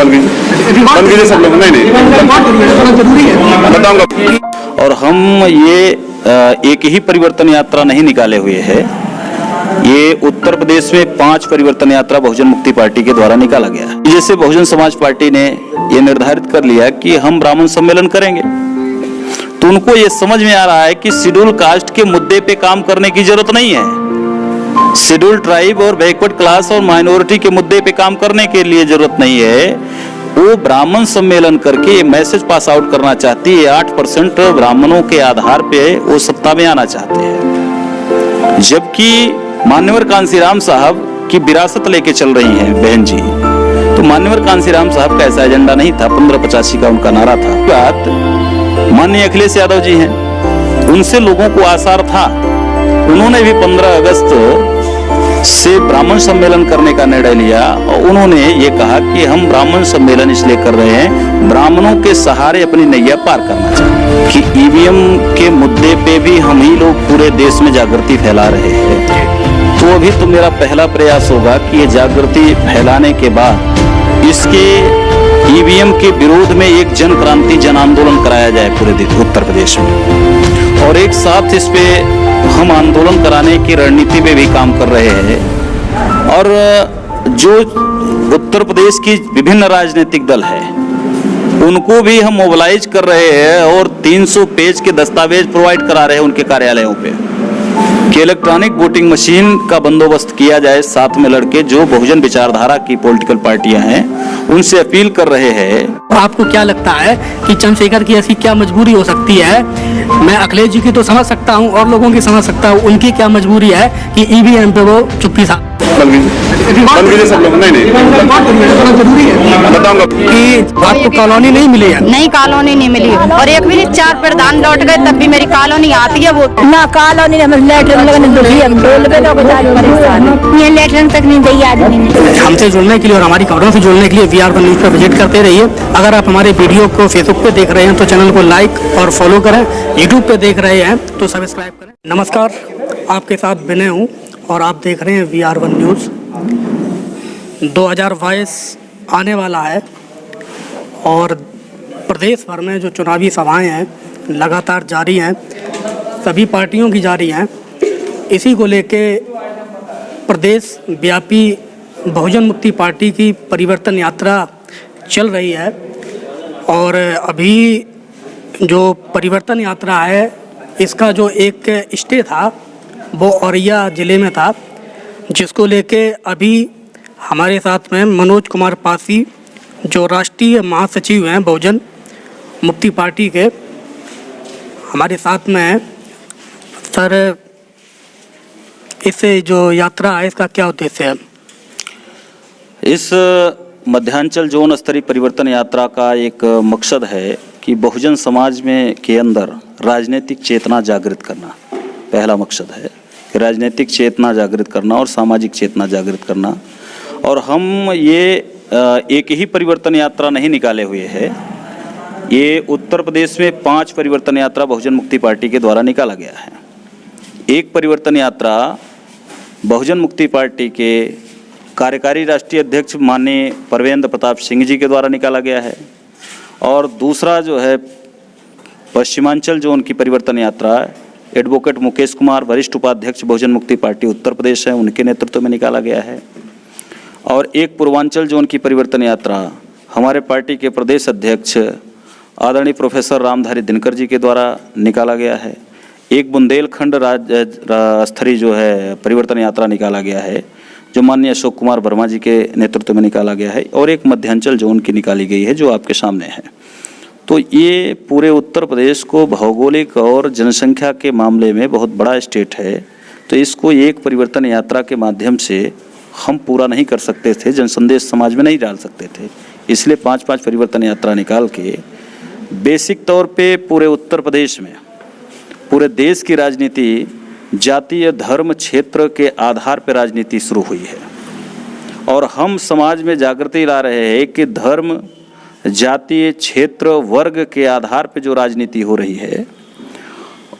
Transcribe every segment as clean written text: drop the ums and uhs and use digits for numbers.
बंद कीजिए सब लोग। नहीं बताऊंगा। और हम ये एक ही परिवर्तन यात्रा नहीं निकाले हुए हैं, ये उत्तर प्रदेश में 5 परिवर्तन यात्रा बहुजन मुक्ति पार्टी के द्वारा निकाला गया है। जैसे बहुजन समाज पार्टी ने ये निर्धारित कर लिया कि हम ब्राह्मण सम्मेलन करेंगे, तो उनको ये समझ में आ रहा है कि शेड्यूल कास्ट के मुद्दे पे काम करने की जरूरत नहीं है, शेड्यूल ट्राइब और बैकवर्ड क्लास और माइनॉरिटी के मुद्दे पे काम करने के लिए जरूरत नहीं है। वो ब्राह्मण सम्मेलन करके ये मैसेज पास आउट करना चाहती है, 8% ब्राह्मणों के आधार पे वो सत्ता में आना चाहते हैं। जबकि मान्यवर कांसीराम साहब की विरासत लेके चल रही हैं बहन जी, तो मान्यवर कांसीराम साहब का ऐसा एजेंडा नहीं था, 1585 का उनका नारा था। बात माननीय अखिलेश यादव जी हैं, उनसे लोगों को आसार था, उन्होंने भी 15 अगस्त से ब्राह्मण सम्मेलन करने का निर्णय लिया और उन्होंने ये कहा कि हम ब्राह्मण सम्मेलन इसलिए कर रहे हैं, ब्राह्मणों के सहारे अपनी नैया पार करना चाहते हैं कि ईवीएम के मुद्दे पे भी हम ही लोग पूरे देश में जागृति फैला रहे हैं। तो अभी तो मेरा पहला प्रयास होगा कि ये जागृति फैलाने के बाद इसके ईवीएम के विरोध में एक जन क्रांति जन आंदोलन कराया जाए पूरे उत्तर प्रदेश में, और एक साथ इस पे हम आंदोलन कराने की रणनीति पे भी काम कर रहे हैं। और जो उत्तर प्रदेश की विभिन्न राजनीतिक दल है उनको भी हम मोबिलाइज कर रहे हैं और 300 पेज के दस्तावेज प्रोवाइड करा रहे हैं उनके कार्यालयों पे कि इलेक्ट्रॉनिक वोटिंग मशीन का बंदोबस्त किया जाए। साथ में लड़के जो बहुजन विचारधारा की पॉलिटिकल पार्टियां हैं उनसे अपील कर रहे हैं। आपको क्या लगता है कि चंद्रशेखर की ऐसी क्या मजबूरी हो सकती है? मैं अखिलेश जी की तो समझ सकता हूं और लोगों की समझ सकता हूं, उनकी क्या मजबूरी है कि ईवीएम पे वो चुप्पी साथ बंद कीजिए सब लोग। नहीं बताऊंगा कि आपको कॉलोनी नहीं मिली है। नहीं, कॉलोनी नहीं मिली और एक भी 4 प्रधान लौट गए तब भी मेरी कॉलोनी आती है। वो ना कॉलोनी ये लेटर तक नहीं दी आदमी ने। हमसे जुड़ने के लिए और हमारी खबरों से जुड़ने के लिए VR1 न्यूज पर विजिट करते रहिए। अगर आप हमारे वीडियो को फेसबुक पे देख रहे हैं तो चैनल को लाइक और फॉलो करें, यूट्यूब पे देख रहे हैं तो सब्सक्राइब करें। नमस्कार, आपके साथ विनय हूँ और आप देख रहे हैं VR1 न्यूज़। 2022 आने वाला है और प्रदेश भर में जो चुनावी सभाएं हैं लगातार जारी हैं, सभी पार्टियों की जारी हैं। इसी को लेके प्रदेश व्यापी बहुजन मुक्ति पार्टी की परिवर्तन यात्रा चल रही है और अभी जो परिवर्तन यात्रा है इसका जो एक स्टे था वो औरैया ज़िले में था, जिसको लेके अभी हमारे साथ में मनोज कुमार पासी जो राष्ट्रीय महासचिव हैं बहुजन मुक्ति पार्टी के, हमारे साथ में हैं। सर, इससे जो यात्रा है इसका क्या उद्देश्य है? इस मध्यांचल जोन स्तरीय परिवर्तन यात्रा का एक मकसद है कि बहुजन समाज में के अंदर राजनीतिक चेतना जागृत करना। पहला मकसद है कि राजनीतिक चेतना जागृत करना और सामाजिक चेतना जागृत करना। और हम ये एक ही परिवर्तन यात्रा नहीं निकाले हुए हैं, ये उत्तर प्रदेश में 5 परिवर्तन यात्रा बहुजन मुक्ति पार्टी के द्वारा निकाला गया है। एक परिवर्तन यात्रा बहुजन मुक्ति पार्टी के कार्यकारी राष्ट्रीय अध्यक्ष माननीय परवेंद्र प्रताप सिंह जी के द्वारा निकाला गया है, और दूसरा जो है पश्चिमांचल जोन की परिवर्तन यात्रा एडवोकेट मुकेश कुमार वरिष्ठ उपाध्यक्ष बहुजन मुक्ति पार्टी उत्तर प्रदेश है, उनके नेतृत्व में निकाला गया है। और एक पूर्वांचल जोन की परिवर्तन यात्रा हमारे पार्टी के प्रदेश अध्यक्ष आदरणीय प्रोफेसर रामधारी दिनकर जी के द्वारा निकाला गया है। एक बुंदेलखंड राज्य स्तरीय जो है परिवर्तन यात्रा निकाला गया है जो माननीय अशोक कुमार वर्मा जी के नेतृत्व में निकाला गया है, और एक मध्यांचल जोन की निकाली गई है जो आपके सामने है। तो ये पूरे उत्तर प्रदेश को भौगोलिक और जनसंख्या के मामले में बहुत बड़ा स्टेट है, तो इसको एक परिवर्तन यात्रा के माध्यम से हम पूरा नहीं कर सकते थे, जनसंदेश समाज में नहीं डाल सकते थे। इसलिए 5-5 परिवर्तन यात्रा निकाल के बेसिक तौर पे पूरे उत्तर प्रदेश में पूरे देश की राजनीति जातीय धर्म क्षेत्र के आधार पर राजनीति शुरू हुई है, और हम समाज में जागृति ला रहे हैं कि धर्म जातीय क्षेत्र वर्ग के आधार पर जो राजनीति हो रही है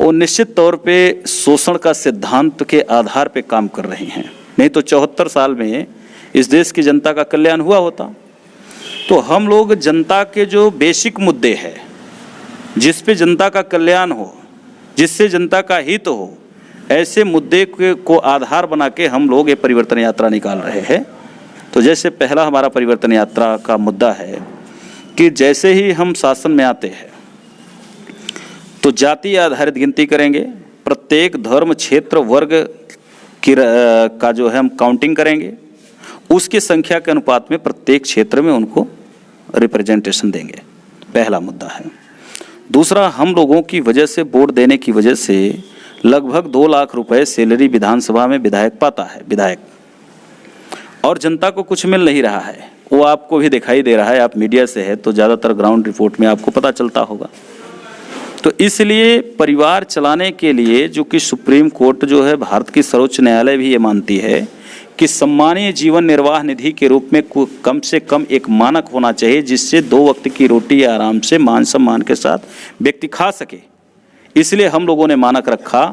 वो निश्चित तौर पे शोषण का सिद्धांत के आधार पे काम कर रही हैं। नहीं तो 74 साल में इस देश की जनता का कल्याण हुआ होता। तो हम लोग जनता के जो बेसिक मुद्दे हैं, जिस पे जनता का कल्याण हो, जिससे जनता का हित हो, ऐसे मुद्दे को आधार बना के हम लोग ये परिवर्तन यात्रा निकाल रहे हैं। तो जैसे पहला हमारा परिवर्तन यात्रा का मुद्दा है कि जैसे ही हम शासन में आते हैं तो जाति आधारित गिनती करेंगे, प्रत्येक धर्म क्षेत्र वर्ग का जो है हम काउंटिंग करेंगे, उसकी संख्या के अनुपात में प्रत्येक क्षेत्र में उनको रिप्रेजेंटेशन देंगे, पहला मुद्दा है। दूसरा, हम लोगों की वजह से, वोट देने की वजह से लगभग 2 लाख रुपए सैलरी विधानसभा में विधायक पाता है, विधायक, और जनता को कुछ मिल नहीं रहा है। वो आपको भी दिखाई दे रहा है, आप मीडिया से है तो ज़्यादातर ग्राउंड रिपोर्ट में आपको पता चलता होगा। तो इसलिए परिवार चलाने के लिए, जो कि सुप्रीम कोर्ट जो है, भारत की सर्वोच्च न्यायालय भी ये मानती है कि सम्मानीय जीवन निर्वाह निधि के रूप में कम से कम एक मानक होना चाहिए, जिससे 2 वक्त की रोटी आराम से मान सम्मान के साथ व्यक्ति खा सके। इसलिए हम लोगों ने मानक रखा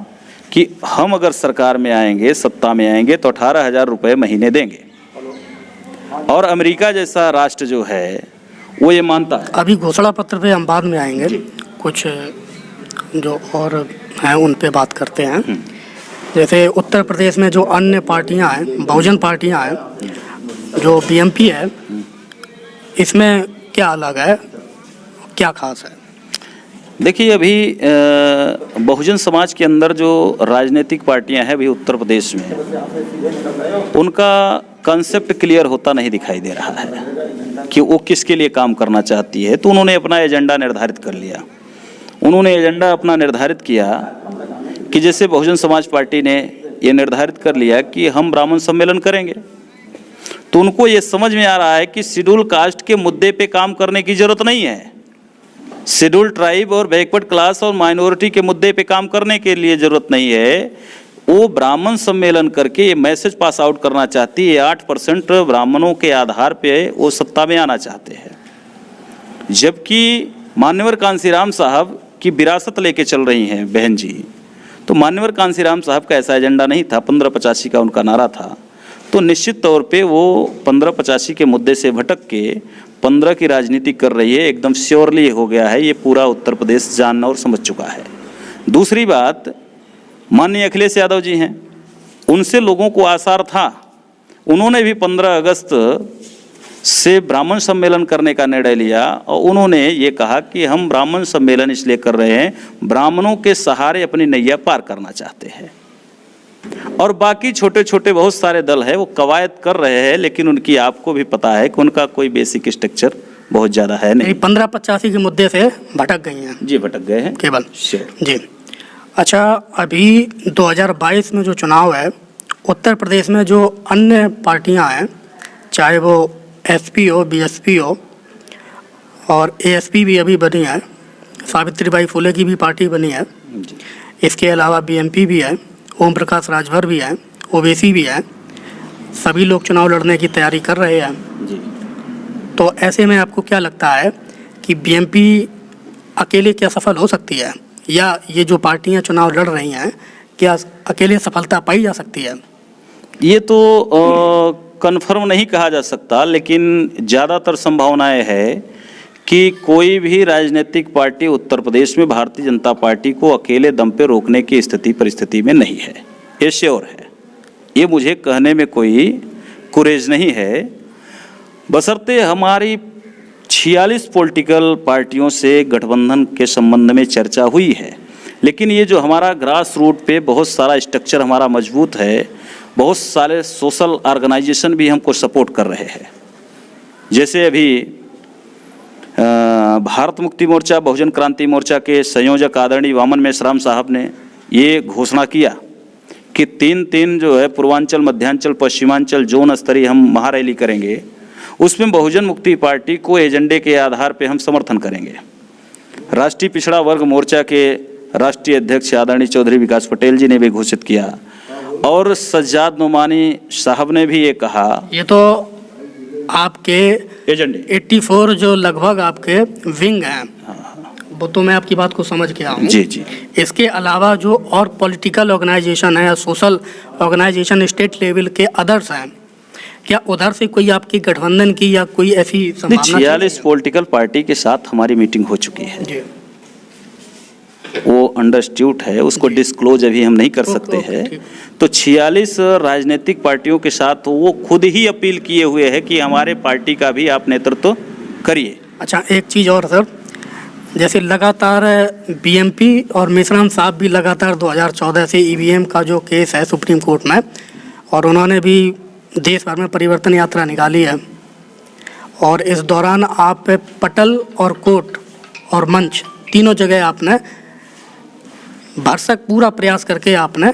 कि हम अगर सरकार में आएंगे, सत्ता में आएंगे, तो 18,000 रुपये महीने देंगे। और अमेरिका जैसा राष्ट्र जो है वो ये मानता है। अभी घोषणा पत्र पे हम बाद में आएंगे, कुछ जो और हैं उन पे बात करते हैं। जैसे उत्तर प्रदेश में जो अन्य पार्टियां हैं, बहुजन पार्टियां हैं, जो बीएमपी है, इसमें क्या अलग है, क्या खास है? देखिए, अभी बहुजन समाज के अंदर जो राजनीतिक पार्टियां हैं अभी उत्तर प्रदेश में, उनका कंसेप्ट क्लियर होता नहीं दिखाई दे रहा है कि वो किसके लिए काम करना चाहती है। तो उन्होंने अपना एजेंडा निर्धारित कर लिया। उन्होंने एजेंडा अपना निर्धारित किया कि जैसे बहुजन समाज पार्टी ने ये निर्धारित कर लिया कि हम ब्राह्मण सम्मेलन करेंगे, तो उनको ये समझ में आ रहा है कि शेड्यूल कास्ट के मुद्दे पे काम करने की जरूरत नहीं है, शेड्यूल ट्राइब और बैकवर्ड क्लास और माइनॉरिटी के मुद्दे पे काम करने के लिए जरूरत नहीं है। वो ब्राह्मण सम्मेलन करके ये मैसेज पास आउट करना चाहती है, 8% ब्राह्मणों के आधार पे वो सत्ता में आना चाहते हैं। जबकि मान्यवर कांसीराम साहब की विरासत लेके चल रही हैं बहन जी, तो मान्यवर कांसीराम साहब का ऐसा एजेंडा नहीं था, 1585 का उनका नारा था। तो निश्चित तौर पे वो 1585 के मुद्दे से भटक के 15 की राजनीति कर रही है। एकदम श्योरली हो गया है, ये पूरा उत्तर प्रदेश जानना और समझ चुका है। दूसरी बात, माननीय अखिलेश यादव जी हैं, उनसे लोगों को आसार था, उन्होंने भी 15 अगस्त से ब्राह्मण सम्मेलन करने का निर्णय लिया और उन्होंने ये कहा कि हम ब्राह्मण सम्मेलन इसलिए कर रहे हैं, ब्राह्मणों के सहारे अपनी नैया पार करना चाहते हैं। और बाकी छोटे छोटे बहुत सारे दल हैं, वो कवायद कर रहे हैं, लेकिन उनकी आपको भी पता है कि उनका कोई बेसिक स्ट्रक्चर बहुत ज़्यादा है नहीं। 1585 के मुद्दे से भटक गई हैं जी, भटक गए हैं केवल जी। अच्छा, अभी 2022 में जो चुनाव है, उत्तर प्रदेश में जो अन्य पार्टियां हैं, चाहे वो एसपी हो, बीएसपी हो, और एएसपी भी अभी बनी है, सावित्रीबाई फुले की भी पार्टी बनी है, इसके अलावा बीएमपी भी है, ओम प्रकाश राजभर भी है, ओवैसी भी है, सभी लोग चुनाव लड़ने की तैयारी कर रहे हैं जी। तो ऐसे में आपको क्या लगता है कि बीएमपी अकेले क्या सफल हो सकती है, या ये जो पार्टियां चुनाव लड़ रही हैं क्या अकेले सफलता पाई जा सकती है? ये तो कन्फर्म नहीं कहा जा सकता, लेकिन ज़्यादातर संभावनाएं है कि कोई भी राजनीतिक पार्टी उत्तर प्रदेश में भारतीय जनता पार्टी को अकेले दम पे रोकने की परिस्थिति में नहीं है, ये श्योर है। ये मुझे कहने में कोई कुरेज नहीं है, बशर्ते हमारी 46 पॉलिटिकल पार्टियों से गठबंधन के संबंध में चर्चा हुई है। लेकिन ये जो हमारा ग्रास रूट पे बहुत सारा स्ट्रक्चर हमारा मजबूत है, बहुत सारे सोशल ऑर्गेनाइजेशन भी हमको सपोर्ट कर रहे हैं। जैसे अभी भारत मुक्ति मोर्चा, बहुजन क्रांति मोर्चा के संयोजक आदरणीय वामन मेश्राम साहब ने ये घोषणा किया कि 3 जो है पूर्वांचल, मध्यांचल, पश्चिमांचल जोन स्तरीय हम महारैली करेंगे, उसमें बहुजन मुक्ति पार्टी को एजेंडे के आधार पे हम समर्थन करेंगे। राष्ट्रीय पिछड़ा वर्ग मोर्चा के राष्ट्रीय अध्यक्ष आदरणीय चौधरी विकास पटेल जी ने भी घोषित किया, और सज्जाद नुमानी साहब ने भी ये कहा। ये तो आपके एजेंडे 84 जो लगभग आपके विंग हैं, वो तो मैं आपकी बात को समझ गया हूँ जी जी। इसके अलावा जो और पॉलिटिकल ऑर्गेनाइजेशन है, सोशल ऑर्गेनाइजेशन स्टेट लेवल के अदर्स हैं, क्या उधर से कोई आपकी गठबंधन की या कोई ऐसी नहीं, 46 पॉलिटिकल पार्टी के साथ हमारी मीटिंग हो चुकी है। जी वो अंडरस्टूड है, उसको डिस्क्लोज अभी हम नहीं कर सकते हैं। तो 46 राजनीतिक पार्टियों के साथ वो खुद ही अपील किए हुए हैं कि हमारे पार्टी का भी आप नेतृत्व करिए। अच्छा, एक चीज़ और सर, जैसे लगातार बीएमपी और मेश्राम साहब भी लगातार 2014 से ईवीएम का जो केस है सुप्रीम कोर्ट में, और उन्होंने भी देश भर में परिवर्तन यात्रा निकाली है, और इस दौरान आप पटल और कोर्ट और मंच तीनों जगह आपने भरसक पूरा प्रयास करके आपने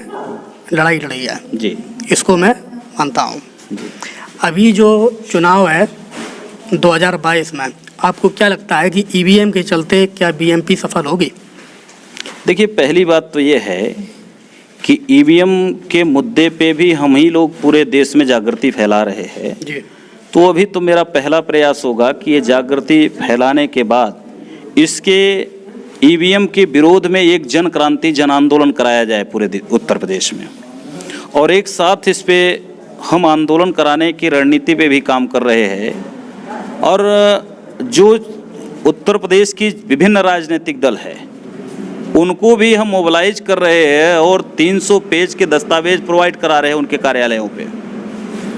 लड़ाई लड़ी है जी, इसको मैं मानता हूँ। अभी जो चुनाव है 2022 में, आपको क्या लगता है कि ईवीएम के चलते क्या बीएमपी सफल होगी? देखिए, पहली बात तो ये है कि ईवीएम के मुद्दे पे भी हम ही लोग पूरे देश में जागृति फैला रहे हैं जी। तो अभी तो मेरा पहला प्रयास होगा कि ये जागृति फैलाने के बाद इसके ईवीएम के विरोध में एक जन क्रांति, जन आंदोलन कराया जाए पूरे उत्तर प्रदेश में, और एक साथ इस पे हम आंदोलन कराने की रणनीति पे भी काम कर रहे हैं। और जो उत्तर प्रदेश की विभिन्न राजनीतिक दल है उनको भी हम मोबिलाइज कर रहे हैं और 300 पेज के दस्तावेज प्रोवाइड करा रहे हैं उनके कार्यालयों पे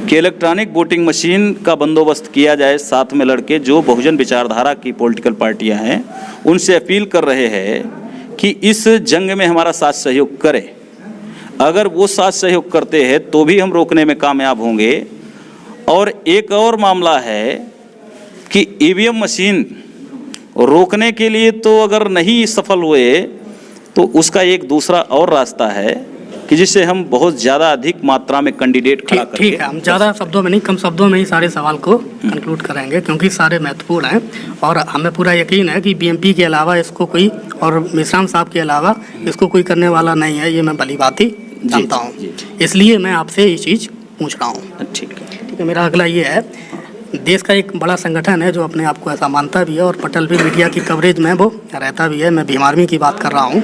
कि इलेक्ट्रॉनिक वोटिंग मशीन का बंदोबस्त किया जाए। साथ में लड़के जो बहुजन विचारधारा की पॉलिटिकल पार्टियां हैं उनसे अपील कर रहे हैं कि इस जंग में हमारा साथ सहयोग करें। अगर वो साथ सहयोग करते हैं तो भी हम रोकने में कामयाब होंगे। और एक और मामला है कि ईवीएम मशीन रोकने के लिए तो अगर नहीं सफल हुए तो उसका एक दूसरा और रास्ता है कि जिससे हम बहुत ज़्यादा अधिक मात्रा में कैंडिडेट खड़ा करके। ठीक है, हम ज़्यादा शब्दों में नहीं, कम शब्दों में ही सारे सवाल को कंक्लूड करेंगे क्योंकि सारे महत्वपूर्ण हैं, और हमें पूरा यकीन है कि बीएमपी के अलावा इसको कोई, और मेश्राम साहब के अलावा इसको कोई करने वाला नहीं है, ये मैं भली बात ही जानता हूँ। इसलिए मैं आपसे ये चीज़ पूछ रहा हूँ। ठीक है। मेरा अगला ये है, देश का एक बड़ा संगठन है जो अपने आप को ऐसा मानता भी है, और पटल भी मीडिया की कवरेज में वो रहता भी है। मैं भीम आर्मी की बात कर रहा हूँ।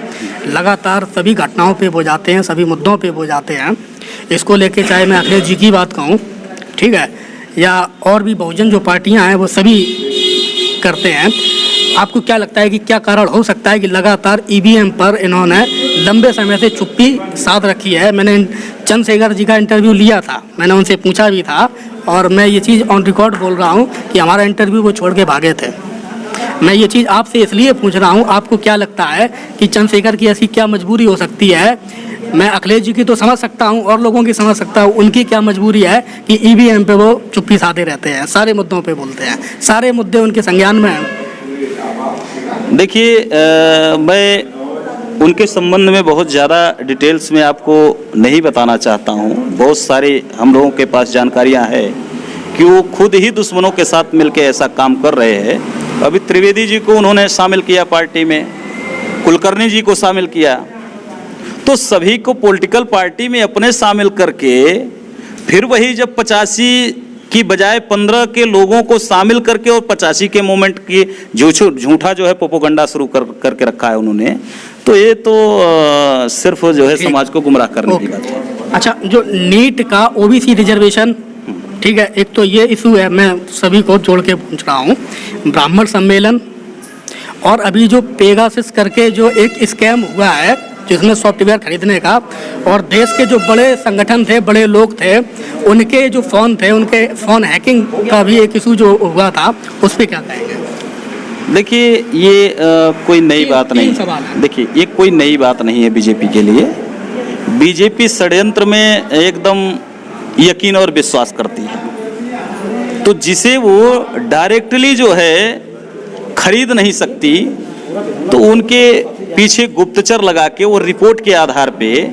लगातार सभी घटनाओं पे वो जाते हैं, सभी मुद्दों पे वो जाते हैं। इसको लेके चाहे मैं अखिलेश जी की बात कहूँ, ठीक है, या और भी बहुजन जो पार्टियाँ हैं वो सभी करते हैं। आपको क्या लगता है कि क्या कारण हो सकता है कि लगातार ईवीएम पर इन्होंने लंबे समय से चुप्पी साध रखी है? मैंने चंद्रशेखर जी का इंटरव्यू लिया था, मैंने उनसे पूछा भी था, और मैं ये चीज़ ऑन रिकॉर्ड बोल रहा हूँ कि हमारा इंटरव्यू वो छोड़ के भागे थे। मैं ये चीज़ आपसे इसलिए पूछ रहा हूँ, आपको क्या लगता है कि चंद्रशेखर की ऐसी क्या मजबूरी हो सकती है? मैं अखिलेश जी की तो समझ सकता हूँ और लोगों की समझ सकता हूँ, उनकी क्या मजबूरी है कि ईवीएम पे वो चुप्पी साधे रहते हैं, सारे मुद्दों पे बोलते हैं, सारे मुद्दे उनके संज्ञान में हैं। देखिए, मैं उनके संबंध में बहुत ज़्यादा डिटेल्स में आपको नहीं बताना चाहता हूँ। बहुत सारी हम लोगों के पास जानकारियाँ हैं कि वो खुद ही दुश्मनों के साथ मिलकर ऐसा काम कर रहे हैं। अभी त्रिवेदी जी को उन्होंने शामिल किया पार्टी में, कुलकर्णी जी को शामिल किया, तो सभी को पॉलिटिकल पार्टी में अपने शामिल करके फिर वही जब 85 की बजाय 15 के लोगों को शामिल करके और 85 के मूवमेंट की झूठा जो है प्रोपोगंडा शुरू करके रखा है उन्होंने, तो ये तो सिर्फ जो है समाज को गुमराह करने की बात है। अच्छा, जो नीट का ओबीसी रिजर्वेशन, ठीक है, एक तो ये इशू है, मैं सभी को जोड़ के पूछ रहा हूँ। ब्राह्मण सम्मेलन और अभी जो पेगासिस करके जो एक स्कैम हुआ है जिसमें सॉफ्टवेयर खरीदने का, और देश के जो बड़े संगठन थे, बड़े लोग थे, उनके जो फ़ोन थे, उनके फ़ोन हैकिंग का भी एक इशू जो हुआ था, उस पर क्या कहेंगे? देखिए, ये कोई नई बात नहीं है। देखिए, ये कोई नई बात नहीं है बीजेपी के लिए। बीजेपी षड्यंत्र में एकदम यकीन और विश्वास करती है, तो जिसे वो डायरेक्टली जो है खरीद नहीं सकती, तो उनके पीछे गुप्तचर लगा के वो रिपोर्ट के आधार पे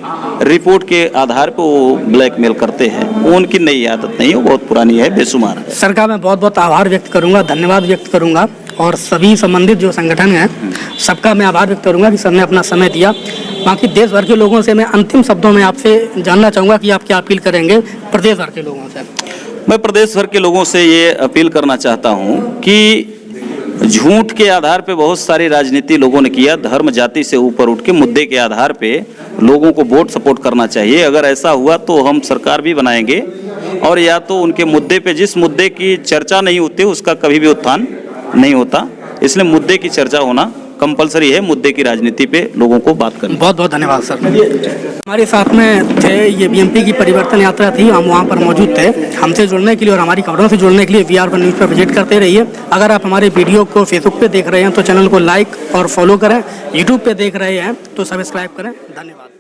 वो ब्लैकमेल करते हैं। वो उनकी नई आदत नहीं है, वो बहुत पुरानी है, बेशुमार है। सर का मैं बहुत बहुत आभार व्यक्त करूंगा, धन्यवाद व्यक्त करूंगा, और सभी संबंधित जो संगठन हैं सबका मैं आभार व्यक्त करूंगा कि सबने अपना समय दिया। बाकी देश भर के लोगों से मैं अंतिम शब्दों में आपसे जानना चाहूँगा कि आप क्या अपील करेंगे प्रदेश भर के लोगों से? मैं प्रदेश भर के लोगों से ये अपील करना चाहता हूँ कि झूठ के आधार पे बहुत सारी राजनीति लोगों ने किया। धर्म जाति से ऊपर उठ के मुद्दे के आधार पे लोगों को वोट सपोर्ट करना चाहिए। अगर ऐसा हुआ तो हम सरकार भी बनाएंगे और या तो उनके मुद्दे पे, जिस मुद्दे की चर्चा नहीं होती उसका कभी भी उत्थान नहीं होता। इसलिए मुद्दे की चर्चा होना कंपलसरी है, मुद्दे की राजनीति पे लोगों को बात करनी। बहुत बहुत धन्यवाद सर। हमारे साथ में थे, ये बीएमपी की परिवर्तन यात्रा थी, हम वहाँ पर मौजूद थे। हमसे जुड़ने के लिए और हमारी खबरों से जुड़ने के लिए VR1 न्यूज़ पर विजिट करते रहिए। अगर आप हमारे वीडियो को फेसबुक पे देख रहे हैं तो चैनल को लाइक और फॉलो करें, यूट्यूब पे देख रहे हैं तो सब्सक्राइब करें। धन्यवाद।